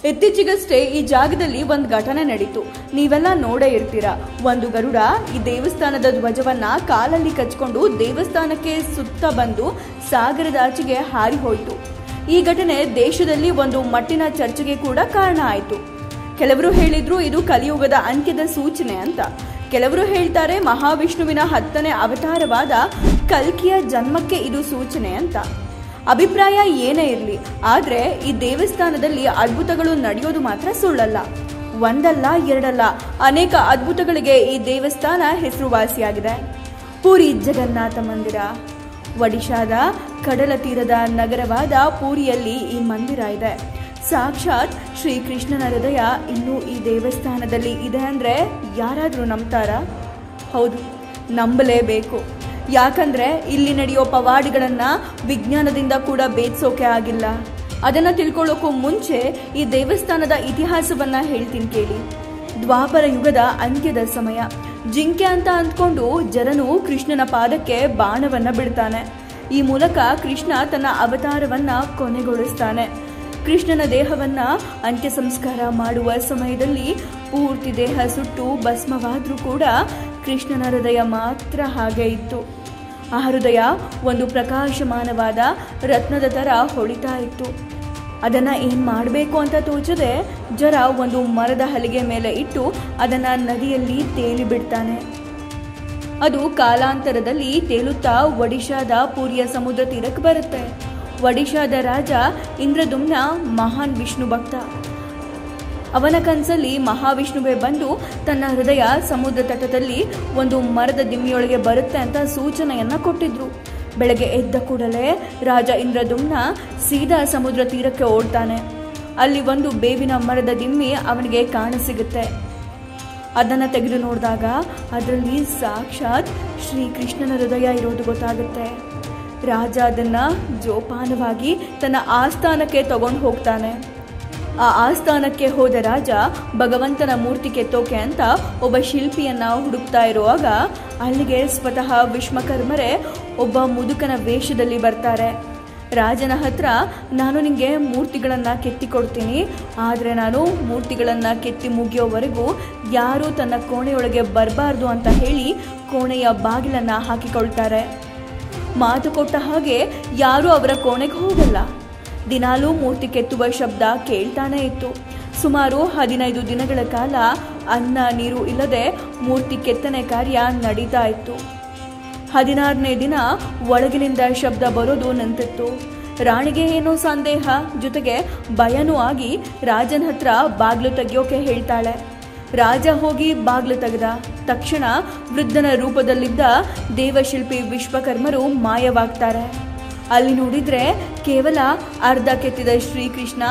ಇತ್ತೀಚೆಗಷ್ಟೇ ಈ ಜಾಗದಲ್ಲಿ ಒಂದು ಘಟನೆ ನಡೀತು. ನೀವೆಲ್ಲ ನೋಡೇ ಇರ್ತೀರಾ. ಒಂದು ಗರುಡ ಈ ದೇವಸ್ಥಾನದ ಧ್ವಜವನ್ನ ಕಾಲಲ್ಲಿ ಕಚ್ಕೊಂಡು ದೇವಸ್ಥಾನಕ್ಕೆ ಸುತ್ತ ಬಂದು ಸಾಗರದ ಆಚೆಗೆ ಹಾರಿ ಹೋಯಿತು. ಈ ಘಟನೆ ದೇಶದಲ್ಲಿ ಒಂದು ಮಟ್ಟಿನ ಚರ್ಚೆಗೆ ಕೂಡ ಕಾರಣ ಆಯಿತು. ಕೆಲವರು ಹೇಳಿದ್ರು ಇದು ಕಲಿಯುಗದ ಅಂತ್ಯದ ಸೂಚನೆ ಅಂತ. ಕೆಲವರು ಹೇಳ್ತಾರೆ ಮಹಾವಿಷ್ಣುವಿನ 10ನೇ ಅವತಾರವಾದ ಕಲ್ಕಿಯ ಜನ್ಮಕ್ಕೆ ಇದು ಸೂಚನೆ ಅಂತ. ಅಭಿಪ್ರಾಯ ಏನೇ ಇರಲಿ, ಆದರೆ ಈ ದೇವಸ್ಥಾನದಲ್ಲಿ ಅದ್ಭುತಗಳು ನಡೆಯೋದು ಮಾತ್ರ ಸುಳ್ಳಲ್ಲ. ಒಂದಲ್ಲ ಎರಡಲ್ಲ, ಅನೇಕ ಅದ್ಭುತಗಳಿಗೆ ಈ ದೇವಸ್ಥಾನ ಹೆಸರುವಾಸಿಯಾಗಿದೆ. ಪೂರಿ ಜಗನ್ನಾಥ ಮಂದಿರ. ಒಡಿಶಾದ ಕಡಲ ತೀರದ ನಗರವಾದ ಪೂರಿಯಲ್ಲಿ ಈ ಮಂದಿರ ಇದೆ. ಸಾಕ್ಷಾತ್ ಶ್ರೀಕೃಷ್ಣನ ಹೃದಯ ಇನ್ನೂ ಈ ದೇವಸ್ಥಾನದಲ್ಲಿ ಇದೆ ಅಂದರೆ ಯಾರಾದರೂ ನಂಬ್ತಾರಾ? ಹೌದು, ನಂಬಲೇಬೇಕು. ಯಾಕಂದರೆ ಇಲ್ಲಿ ನಡೆಯೋ ಪವಾಡಗಳನ್ನು ವಿಜ್ಞಾನದಿಂದ ಕೂಡ ಭೇದಿಸೋಕೆ ಆಗಿಲ್ಲ. ಅದನ್ನು ತಿಳ್ಕೊಳ್ಳೋಕ್ಕೂ ಮುಂಚೆ ಈ ದೇವಸ್ಥಾನದ ಇತಿಹಾಸವನ್ನು ಹೇಳ್ತೀನಿ ಕೇಳಿ. ದ್ವಾಪರ ಯುಗದ ಅಂತ್ಯದ ಸಮಯ. ಜಿಂಕೆ ಅಂತ ಅಂದ್ಕೊಂಡು ಜರನು ಕೃಷ್ಣನ ಪಾದಕ್ಕೆ ಬಾಣವನ್ನು ಬಿಡ್ತಾನೆ. ಈ ಮೂಲಕ ಕೃಷ್ಣ ತನ್ನ ಅವತಾರವನ್ನು ಕೊನೆಗೊಳಿಸ್ತಾನೆ. ಕೃಷ್ಣನ ದೇಹವನ್ನ ಅಂತ್ಯ ಸಂಸ್ಕಾರ ಮಾಡುವ ಸಮಯದಲ್ಲಿ ಪೂರ್ತಿ ದೇಹ ಸುಟ್ಟು ಭಸ್ಮವಾದ್ರೂ ಕೂಡ ಕೃಷ್ಣನ ಹೃದಯ ಮಾತ್ರ ಹಾಗೆ ಇತ್ತು. ಆ ಹೃದಯ ಒಂದು ಪ್ರಕಾಶಮಾನವಾದ ರತ್ನದ ಥರ ಹೊಳಿತಾ ಇತ್ತು. ಅದನ್ನು ಏನು ಮಾಡಬೇಕು ಅಂತ ತೋಚದೆ ಜರ ಒಂದು ಮರದ ಹಲಿಗೆ ಮೇಲೆ ಇಟ್ಟು ಅದನ್ನು ನದಿಯಲ್ಲಿ ತೇಲಿ ಬಿಡ್ತಾನೆ. ಅದು ಕಾಲಾಂತರದಲ್ಲಿ ತೇಲುತ್ತಾ ಒಡಿಶಾದ ಪೂರಿಯ ಸಮುದ್ರ ತೀರಕ್ಕೆ ಬರುತ್ತೆ. ಒಡಿಶಾದ ರಾಜ ಇಂದ್ರದುಮ್ನ ಮಹಾನ್ ವಿಷ್ಣು ಭಕ್ತ. ಅವನ ಕನಸಲ್ಲಿ ಮಹಾವಿಷ್ಣುವೇ ಬಂದು ತನ್ನ ಹೃದಯ ಸಮುದ್ರ ತಟದಲ್ಲಿ ಒಂದು ಮರದ ದಿಮ್ಮಿಯೊಳಗೆ ಬರುತ್ತೆ ಅಂತ ಸೂಚನೆಯನ್ನ ಕೊಟ್ಟಿದ್ರು. ಬೆಳಗ್ಗೆ ಎದ್ದ ಕೂಡಲೇ ರಾಜ ಇಂದ್ರದುಮ್ನ ಸೀದಾ ಸಮುದ್ರ ತೀರಕ್ಕೆ ಓಡ್ತಾನೆ. ಅಲ್ಲಿ ಒಂದು ಬೇವಿನ ಮರದ ದಿಮ್ಮಿ ಅವನಿಗೆ ಕಾಣಸಿಗುತ್ತೆ. ಅದನ್ನು ತೆಗೆದು ನೋಡಿದಾಗ ಅದರಲ್ಲಿ ಸಾಕ್ಷಾತ್ ಶ್ರೀಕೃಷ್ಣನ ಹೃದಯ ಇರೋದು ಗೊತ್ತಾಗುತ್ತೆ. ರಾಜ ಅದನ್ನ ಜೋಪಾನವಾಗಿ ತನ್ನ ಆಸ್ಥಾನಕ್ಕೆ ತಗೊಂಡು ಹೋಗ್ತಾನೆ. ಆ ಆಸ್ಥಾನಕ್ಕೆ ಹೋದ ರಾಜ ಭಗವಂತನ ಮೂರ್ತಿ ಕೆತ್ತೋಕೆ ಅಂತ ಒಬ್ಬ ಶಿಲ್ಪಿಯನ್ನ ಹುಡುಕ್ತಾ ಇರುವಾಗ ಅಲ್ಲಿಗೆ ಸ್ವತಃ ವಿಶ್ವಕರ್ಮರೇ ಒಬ್ಬ ಮುದುಕನ ವೇಷದಲ್ಲಿ ಬರ್ತಾರೆ. ರಾಜನ ಹತ್ರ, ನಾನು ನಿಮಗೆ ಮೂರ್ತಿಗಳನ್ನು ಕೆತ್ತಿಕೊಡ್ತೀನಿ, ಆದರೆ ನಾನು ಮೂರ್ತಿಗಳನ್ನು ಕೆತ್ತಿ ಮುಗಿಯೋವರೆಗೂ ಯಾರೂ ತನ್ನ ಕೋಣೆಯೊಳಗೆ ಬರಬಾರ್ದು ಅಂತ ಹೇಳಿ ಕೋಣೆಯ ಬಾಗಿಲನ್ನು ಹಾಕಿಕೊಳ್ತಾರೆ. ಮಾತು ಕೊಟ್ಟ ಹಾಗೆ ಯಾರೂ ಅವರ ಕೋಣೆಗೆ ಹೋಗಲ್ಲ. ದಿನಾಲೂ ಮೂರ್ತಿ ಕೆತ್ತುವ ಶಬ್ದ ಕೇಳ್ತಾನೆ ಇತ್ತು. ಸುಮಾರು 15 ದಿನಗಳ ಕಾಲ ಅನ್ನ ನೀರು ಇಲ್ಲದೆ ಮೂರ್ತಿ ಕೆತ್ತನೆ ಕಾರ್ಯ ನಡೀತಾ ಇತ್ತು. 16ನೇ ದಿನ ಒಳಗಿನಿಂದ ಶಬ್ದ ಬರೋದು ನಿಂತಿತ್ತು. ರಾಣಿಗೆ ಏನೋ ಸಂದೇಹ, ಜೊತೆಗೆ ಭಯನೂ ಆಗಿ ರಾಜನ ಹತ್ರ ಬಾಗ್ಲು ತೆಗಿಯೋಕೆ ಹೇಳ್ತಾಳೆ. ರಾಜ ಹೋಗಿ ಬಾಗ್ಲು ತೆಗೆದ ತಕ್ಷಣ ವೃದ್ಧನ ರೂಪದಲ್ಲಿದ್ದ ದೇವಶಿಲ್ಪಿ ವಿಶ್ವಕರ್ಮರು ಮಾಯವಾಗ್ತಾರೆ. ಅಲ್ಲಿ ನೋಡಿದ್ರೆ ಕೇವಲ ಅರ್ಧ ಕೆತ್ತಿದ ಶ್ರೀಕೃಷ್ಣ,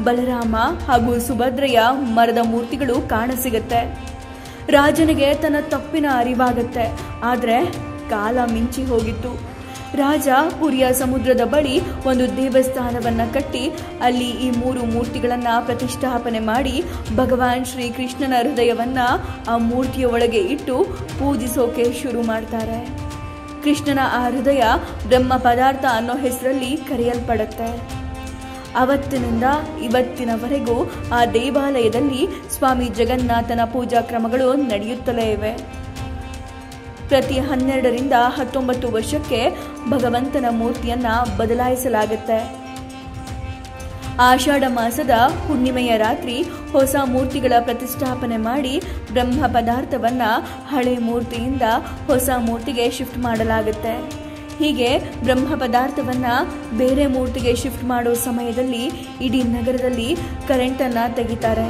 ಬಲರಾಮ ಹಾಗೂ ಸುಭದ್ರೆಯ ಮರದ ಮೂರ್ತಿಗಳು ಕಾಣಸಿಗತ್ತೆ. ರಾಜನಿಗೆ ತನ್ನ ತಪ್ಪಿನ ಅರಿವಾಗತ್ತೆ. ಆದರೆ ಕಾಲ ಮಿಂಚಿ ಹೋಗಿತ್ತು. ರಾಜ ಪುರಿಯ ಸಮುದ್ರದ ಬಳಿ ಒಂದು ದೇವಸ್ಥಾನವನ್ನು ಕಟ್ಟಿ ಅಲ್ಲಿ ಈ 3 ಮೂರ್ತಿಗಳನ್ನು ಪ್ರತಿಷ್ಠಾಪನೆ ಮಾಡಿ ಭಗವಾನ್ ಶ್ರೀಕೃಷ್ಣನ ಹೃದಯವನ್ನು ಆ ಮೂರ್ತಿಯ ಒಳಗೆ ಇಟ್ಟು ಪೂಜಿಸೋಕೆ ಶುರು ಮಾಡ್ತಾರೆ. ಕೃಷ್ಣನ ಆ ಹೃದಯ ಬ್ರಹ್ಮ ಪದಾರ್ಥ ಅನ್ನೋ ಹೆಸರಲ್ಲಿ ಕರೆಯಲ್ಪಡುತ್ತೆ. ಅವತ್ತಿನಿಂದ ಇವತ್ತಿನವರೆಗೂ ಆ ದೇವಾಲಯದಲ್ಲಿ ಸ್ವಾಮಿ ಜಗನ್ನಾಥನ ಪೂಜಾ ಕ್ರಮಗಳು ನಡೆಯುತ್ತಲೇ ಇವೆ. ಪ್ರತಿ 12ರಿಂದ 19 ವರ್ಷಕ್ಕೆ ಭಗವಂತನ ಮೂರ್ತಿಯನ್ನ ಬದಲಾಯಿಸಲಾಗುತ್ತೆ. ಆಷಾಢ ಮಾಸದ ಹುಣ್ಣಿಮೆಯ ರಾತ್ರಿ ಹೊಸ ಮೂರ್ತಿಗಳ ಪ್ರತಿಷ್ಠಾಪನೆ ಮಾಡಿ ಬ್ರಹ್ಮ ಪದಾರ್ಥವನ್ನ ಹಳೆ ಮೂರ್ತಿಯಿಂದ ಹೊಸ ಮೂರ್ತಿಗೆ ಶಿಫ್ಟ್ ಮಾಡಲಾಗುತ್ತೆ. ಹೀಗೆ ಬ್ರಹ್ಮ ಪದಾರ್ಥವನ್ನ ಬೇರೆ ಮೂರ್ತಿಗೆ ಶಿಫ್ಟ್ ಮಾಡೋ ಸಮಯದಲ್ಲಿ ಇಡೀ ನಗರದಲ್ಲಿ ಕರೆಂಟನ್ನು ತೆಗಿತಾರೆ.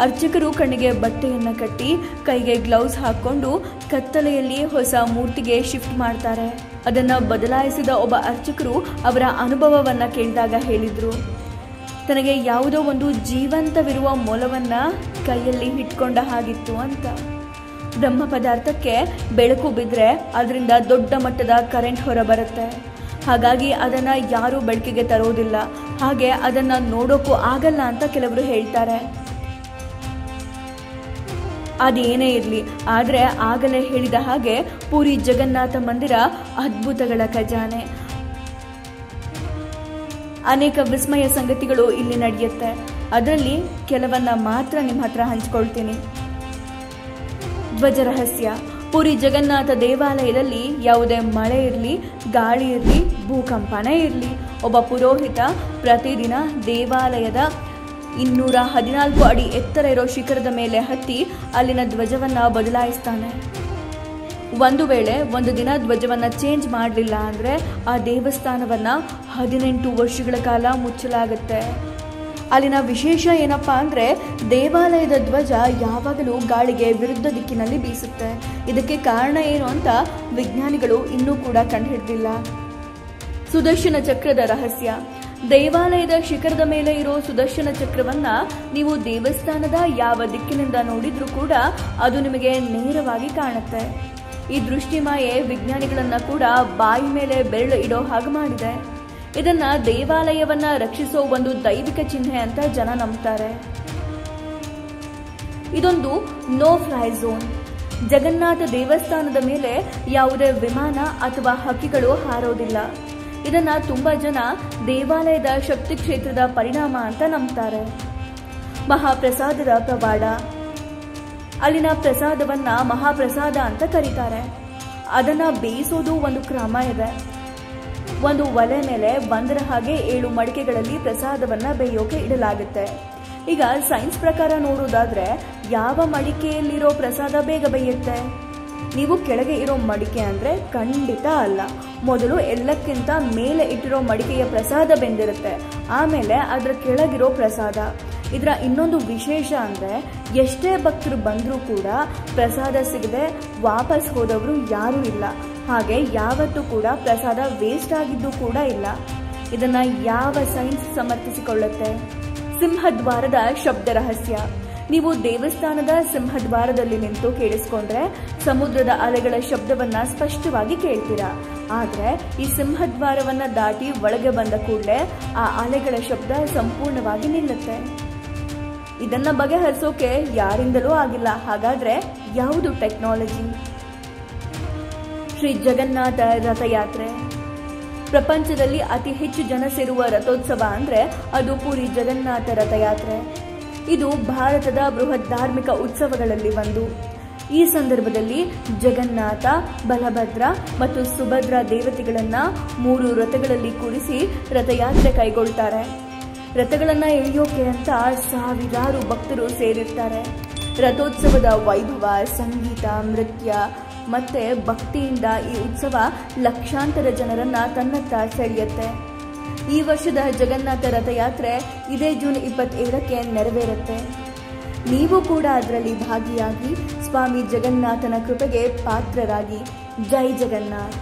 ಅರ್ಚಕರು ಕಣ್ಣಿಗೆ ಬಟ್ಟೆಯನ್ನು ಕಟ್ಟಿ ಕೈಗೆ ಗ್ಲೌಸ್ ಹಾಕ್ಕೊಂಡು ಕತ್ತಲೆಯಲ್ಲಿ ಹೊಸ ಮೂರ್ತಿಗೆ ಶಿಫ್ಟ್ ಮಾಡ್ತಾರೆ. ಅದನ್ನು ಬದಲಾಯಿಸಿದ ಒಬ್ಬ ಅರ್ಚಕರು ಅವರ ಅನುಭವವನ್ನು ಕೇಳಿದಾಗ ಹೇಳಿದರು, ತನಗೆ ಯಾವುದೋ ಒಂದು ಜೀವಂತವಿರುವ ಮೊಲವನ್ನು ಕೈಯಲ್ಲಿ ಇಟ್ಕೊಂಡ ಹಾಗಿತ್ತು ಅಂತ. ಬ್ರಹ್ಮ ಪದಾರ್ಥಕ್ಕೆ ಬೆಳಕು ಬಿದ್ದರೆ ಅದರಿಂದ ದೊಡ್ಡ ಮಟ್ಟದ ಕರೆಂಟ್ ಹೊರಬರುತ್ತೆ. ಹಾಗಾಗಿ ಅದನ್ನು ಯಾರೂ ಬೆಳಕಿಗೆ ತರೋದಿಲ್ಲ. ಹಾಗೆ ಅದನ್ನು ನೋಡೋಕ್ಕೂ ಆಗಲ್ಲ ಅಂತ ಕೆಲವರು ಹೇಳ್ತಾರೆ. ಅದೇನೇ ಇರಲಿ, ಆದರೆ ಆಗಲೇ ಹೇಳಿದ ಹಾಗೆ ಪೂರಿ ಜಗನ್ನಾಥ ಮಂದಿರ ಅದ್ಭುತಗಳ ಖಜಾನೆ. ಅನೇಕ ವಿಸ್ಮಯ ಸಂಗತಿಗಳು ಇಲ್ಲಿ ನಡೆಯುತ್ತೆ. ಅದರಲ್ಲಿ ಕೆಲವನ್ನ ಮಾತ್ರ ನಿಮ್ಮ ಹತ್ರ ಹಂಚ್ಕೊಳ್ತೀನಿ. ಧ್ವಜ ರಹಸ್ಯ. ಪುರಿ ಜಗನ್ನಾಥ ದೇವಾಲಯದಲ್ಲಿ ಯಾವುದೇ ಮಳೆ ಇರಲಿ, ಗಾಳಿ ಇರಲಿ, ಭೂಕಂಪನೇ ಇರಲಿ, ಒಬ್ಬ ಪುರೋಹಿತ ಪ್ರತಿದಿನ ದೇವಾಲಯದ 214 ಅಡಿ ಎತ್ತರ ಇರೋ ಶಿಖರದ ಮೇಲೆ ಹತ್ತಿ ಅಲ್ಲಿನ ಧ್ವಜವನ್ನು ಬದಲಾಯಿಸ್ತಾನೆ. ಒಂದು ವೇಳೆ ಒಂದು ದಿನ ಧ್ವಜವನ್ನು ಚೇಂಜ್ ಮಾಡಲಿಲ್ಲ ಅಂದರೆ ಆ ದೇವಸ್ಥಾನವನ್ನು 18 ವರ್ಷಗಳ ಕಾಲ ಮುಚ್ಚಲಾಗುತ್ತೆ. ಅಲ್ಲಿನ ವಿಶೇಷ ಏನಪ್ಪ ಅಂದರೆ ದೇವಾಲಯದ ಧ್ವಜ ಯಾವಾಗಲೂ ಗಾಳಿಗೆ ವಿರುದ್ಧ ದಿಕ್ಕಿನಲ್ಲಿ ಬೀಸುತ್ತೆ. ಇದಕ್ಕೆ ಕಾರಣ ಏನು ಅಂತ ವಿಜ್ಞಾನಿಗಳು ಇನ್ನೂ ಕೂಡ ಕಂಡುಹಿಡಿದಿಲ್ಲ. ಸುದರ್ಶನ ಚಕ್ರದ ರಹಸ್ಯ. ದೇವಾಲಯದ ಶಿಖರದ ಮೇಲೆ ಇರೋ ಸುದರ್ಶನ ಚಕ್ರವನ್ನ ನೀವು ದೇವಸ್ಥಾನದ ಯಾವ ದಿಕ್ಕಿನಿಂದ ನೋಡಿದ್ರೂ ಕೂಡ ಅದು ನಿಮಗೆ ನೇರವಾಗಿ ಕಾಣುತ್ತೆ. ಈ ದೃಷ್ಟಿಮಾಯೆ ವಿಜ್ಞಾನಿಗಳನ್ನ ಕೂಡ ಬಾಯಿ ಮೇಲೆ ಬೆರಳು ಇಡೋ ಹಾಗೆ ಮಾಡಿದೆ. ಇದನ್ನ ದೇವಾಲಯವನ್ನ ರಕ್ಷಿಸೋ ಒಂದು ದೈವಿಕ ಚಿಹ್ನೆ ಅಂತ ಜನ ನಂಬ್ತಾರೆ. ಇದೊಂದು ನೋ ಫ್ಲೈ ಝೋನ್. ಜಗನ್ನಾಥ ದೇವಸ್ಥಾನದ ಮೇಲೆ ಯಾವುದೇ ವಿಮಾನ ಅಥವಾ ಹಕ್ಕಿಗಳು ಹಾರೋದಿಲ್ಲ. ಇದನ್ನ ತುಂಬಾ ಜನ ದೇವಾಲಯದ ಶಕ್ತಿ ಕ್ಷೇತ್ರದ ಪರಿಣಾಮ ಅಂತ ನಂಬ್ತಾರೆ. ಮಹಾಪ್ರಸಾದದ ಪವಾಡ. ಅಲ್ಲಿನ ಪ್ರಸಾದವನ್ನ ಮಹಾಪ್ರಸಾದ ಅಂತ ಕರೀತಾರೆ. ಅದನ್ನ ಬೇಯಿಸೋದು ಒಂದು ಕ್ರಮ ಇದೆ. ಒಂದು ಒಲೆ ಮೇಲೆ ಬಂದರ ಹಾಗೆ 7 ಮಡಿಕೆಗಳಲ್ಲಿ ಪ್ರಸಾದವನ್ನ ಬೇಯೋಕೆ ಇಡಲಾಗುತ್ತೆ. ಈಗ ಸೈನ್ಸ್ ಪ್ರಕಾರ ನೋಡೋದಾದ್ರೆ ಯಾವ ಮಡಿಕೆಯಲ್ಲಿರೋ ಪ್ರಸಾದ ಬೇಗ ಬೇಯುತ್ತೆ? ನೀವು ಕೆಳಗೆ ಇರೋ ಮಡಿಕೆ ಅಂದ್ರೆ ಖಂಡಿತ ಅಲ್ಲ. ಮೊದಲು ಎಲ್ಲಕ್ಕಿಂತ ಮೇಲೆ ಇಟ್ಟಿರೋ ಮಡಿಕೆಯ ಪ್ರಸಾದ ಬೆಂದಿರುತ್ತೆ, ಆಮೇಲೆ ಅದರ ಕೆಳಗಿರೋ ಪ್ರಸಾದ. ಇದರ ಇನ್ನೊಂದು ವಿಶೇಷ ಅಂದ್ರೆ ಎಷ್ಟೇ ಭಕ್ತರು ಬಂದರೂ ಕೂಡ ಪ್ರಸಾದ ಸಿಗದೆ ವಾಪಸ್ ಹೋದವರು ಯಾರೂ ಇಲ್ಲ. ಹಾಗೆ ಯಾವತ್ತೂ ಕೂಡ ಪ್ರಸಾದ ವೇಸ್ಟ್ ಆಗಿದ್ದು ಕೂಡ ಇಲ್ಲ. ಇದನ್ನ ಯಾವ ಸೈನ್ಸ್ ಸಮರ್ಥಿಸಿಕೊಳ್ಳುತ್ತೆ? ಸಿಂಹದ್ವಾರದ ಶಬ್ದ ರಹಸ್ಯ. ನೀವು ದೇವಸ್ಥಾನದ ಸಿಂಹದ್ವಾರದಲ್ಲಿ ನಿಂತು ಕೇಳಿಸ್ಕೊಂಡ್ರೆ ಸಮುದ್ರದ ಅಲೆಗಳ ಶಬ್ದವನ್ನ ಸ್ಪಷ್ಟವಾಗಿ ಕೇಳ್ತೀರಾ. ಆದ್ರೆ ಈ ಸಿಂಹದ್ವಾರವನ್ನ ದಾಟಿ ಒಳಗೆ ಬಂದ ಕೂಡಲೇ ಆ ಅಲೆಗಳ ಶಬ್ದ ಸಂಪೂರ್ಣವಾಗಿ ನಿಲ್ಲುತ್ತೆ. ಇದನ್ನ ಬಗೆಹರಿಸೋಕೆ ಯಾರಿಂದಲೂ ಆಗಿಲ್ಲ. ಹಾಗಾದ್ರೆ ಯಾವುದು ಟೆಕ್ನಾಲಜಿ? ಶ್ರೀ ಜಗನ್ನಾಥ ರಥಯಾತ್ರೆ. ಪ್ರಪಂಚದಲ್ಲಿ ಅತಿ ಹೆಚ್ಚು ಜನ ಸೇರುವ ರಥೋತ್ಸವ ಅಂದ್ರೆ ಅದು ಪುರಿ ಜಗನ್ನಾಥ ರಥಯಾತ್ರೆ. ಇದು ಭಾರತದ ಬೃಹತ್ ಧಾರ್ಮಿಕ ಉತ್ಸವಗಳಲ್ಲಿ ಒಂದು. ಈ ಸಂದರ್ಭದಲ್ಲಿ ಜಗನ್ನಾಥ, ಬಲಭದ್ರ ಮತ್ತು ಸುಭದ್ರ ದೇವತೆಗಳನ್ನ 3 ರಥಗಳಲ್ಲಿ ಕೂರಿಸಿ ರಥಯಾತ್ರೆ ಕೈಗೊಳ್ತಾರೆ. ರಥಗಳನ್ನ ಎಳೆಯೋಕೆ ಅಂತ ಸಾವಿರಾರು ಭಕ್ತರು ಸೇರಿರ್ತಾರೆ. ರಥೋತ್ಸವದ ವೈಭವ, ಸಂಗೀತ, ನೃತ್ಯ ಮತ್ತೆ ಭಕ್ತಿಯಿಂದ ಈ ಉತ್ಸವ ಲಕ್ಷಾಂತರ ಜನರನ್ನ ತನ್ನತ್ತ ಸೆಳೆಯುತ್ತೆ. ಈ ವರ್ಷದ ಜಗನ್ನಾಥ ರಥಯಾತ್ರೆ ಇದೇ ಜೂನ್ 27ಕ್ಕೆ ನೆರವೇರುತ್ತೆ. ನೀವು ಕೂಡ ಅದರಲ್ಲಿ ಭಾಗಿಯಾಗಿ ಸ್ವಾಮಿ ಜಗನ್ನಾಥನ ಕೃಪೆಗೆ ಪಾತ್ರರಾಗಿ. ಜೈ ಜಗನ್ನಾಥ್.